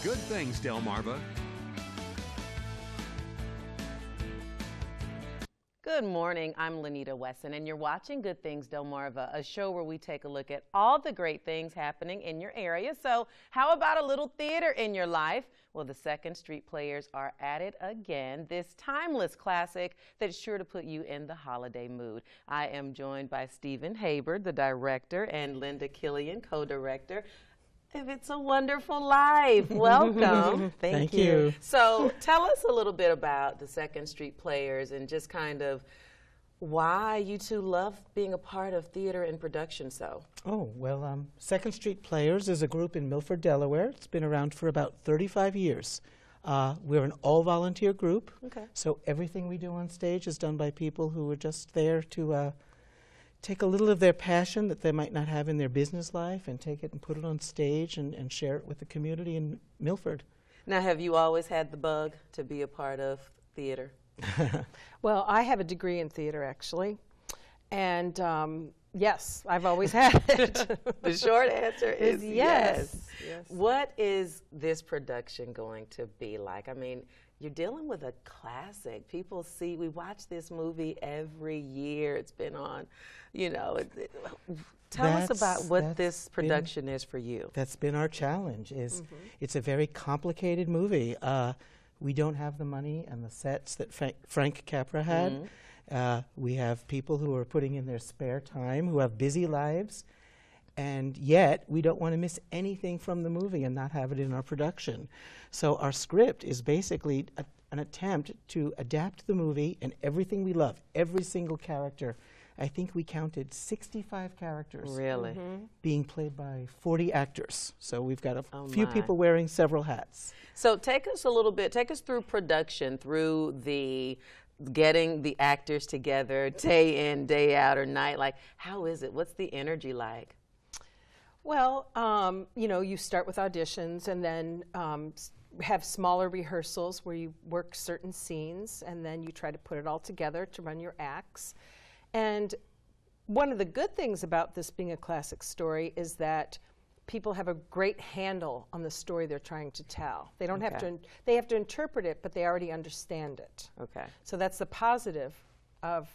Good things, Delmarva. Good morning, I'm Lanita Wesson, and you're watching Good Things Delmarva, a show where we take a look at all the great things happening in your area. So how about a little theater in your life? Well, the Second Street Players are at it again, this timeless classic that's sure to put you in the holiday mood. I am joined by Stephen Haber, the director, and Linda Killian, co-director. It's a Wonderful Life. Welcome. Thank you. So tell us a little bit about the Second Street Players and just kind of why you two love being a part of theater and production so. Oh, well, Second Street Players is a group in Milford, Delaware. It's been around for about 35 years. We're an all-volunteer group, so everything we do on stage is done by people who are just there to take a little of their passion that they might not have in their business life and take it and put it on stage and share it with the community in Milford. Now, have you always had the bug to be a part of theater? Well, I have a degree in theater, actually, and yes, I've always had it. The short answer is yes. Yes. What is this production going to be like? I mean, you're dealing with a classic. People see, we watch this movie every year. It's been on, you know. Tell us about what this production is for you. That's been our challenge. It's a very complicated movie. We don't have the money and the sets that Frank Capra had. We have people who are putting in their spare time, who have busy lives, and yet we don't want to miss anything from the movie and not have it in our production. So our script is basically an attempt to adapt the movie and everything we love, every single character. I think we counted 65 characters. Really? Being played by 40 actors. So we've got a few people wearing several hats. So take us a little bit, take us through production, through the getting the actors together day in, day out, or night. Like, how is it? What's the energy like? Well, you know, you start with auditions and then have smaller rehearsals where you work certain scenes and then you try to put it all together to run your acts. And one of the good things about this being a classic story is that people have a great handle on the story they're trying to tell. They don't have to, they have to interpret it, but they already understand it. So that's the positive of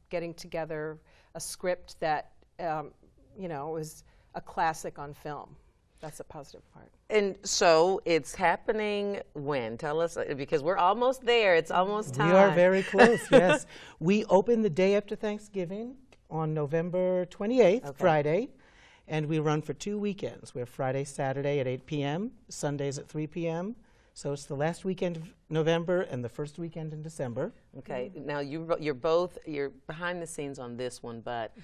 getting together a script that, you know, is a classic on film. That's a positive part. And so it's happening when? Tell us, because we're almost there. It's almost time. We are very close, yes. We open the day after Thanksgiving on November 28th, Friday, and we run for 2 weekends. We're Friday, Saturday at 8 p.m., Sundays at 3 p.m. So it's the last weekend of November and the first weekend in December. Now you're behind the scenes on this one, but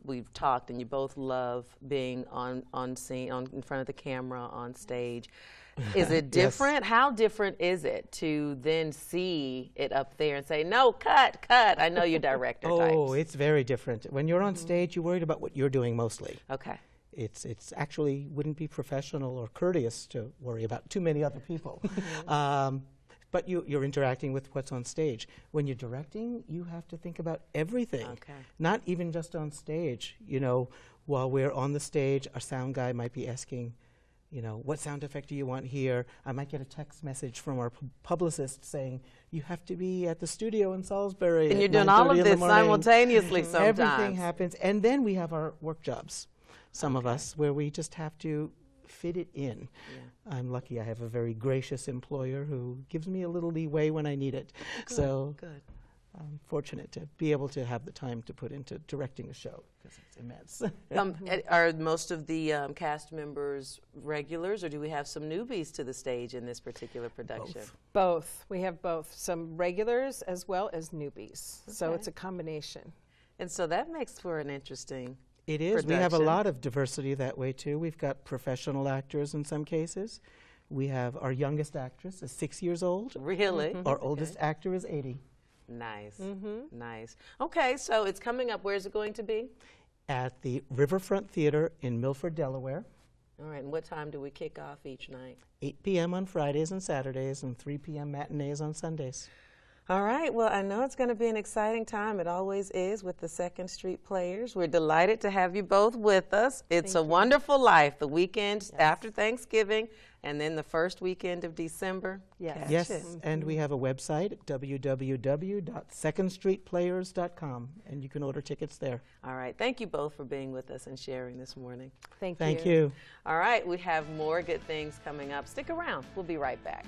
we've talked, and you both love being on scene, in front of the camera, on stage. Is it different? How different is it to then see it up there and say, no, cut, cut? I know you're director types. Oh, it's very different. When you're on stage, you're worried about what you're doing mostly. It's actually wouldn't be professional or courteous to worry about too many other people. But you're interacting with what's on stage. When you're directing, you have to think about everything, not even just on stage. You know, while we're on the stage, our sound guy might be asking, you know, what sound effect do you want here? I might get a text message from our publicist saying, you have to be at the studio in Salisbury. And you're doing all of this simultaneously sometimes. Everything happens. And then we have our work jobs. Some of us, where we just have to fit it in. I'm lucky I have a very gracious employer who gives me a little leeway when I need it. So I'm fortunate to be able to have the time to put into directing a show, because it's immense. Are most of the cast members regulars, or do we have some newbies to the stage in this particular production? Both. We have both. Some regulars as well as newbies. So it's a combination. And so that makes for an interesting It is. production. We have a lot of diversity that way, too. We've got professional actors in some cases. We have our youngest actress is 6 years old. Really? Our oldest actor is 80. Nice. Nice. Okay, so it's coming up. Where's it going to be? At the Riverfront Theater in Milford, Delaware. All right, and what time do we kick off each night? 8 p.m. on Fridays and Saturdays and 3 p.m. matinees on Sundays. All right, well, I know it's going to be an exciting time. It always is with the Second Street Players. We're delighted to have you both with us. It's a wonderful life, the weekend after Thanksgiving, and then the first weekend of December. Yes, and we have a website at www.secondstreetplayers.com, and you can order tickets there. All right, thank you both for being with us and sharing this morning. Thank you. Thank you. All right, we have more good things coming up. Stick around. We'll be right back.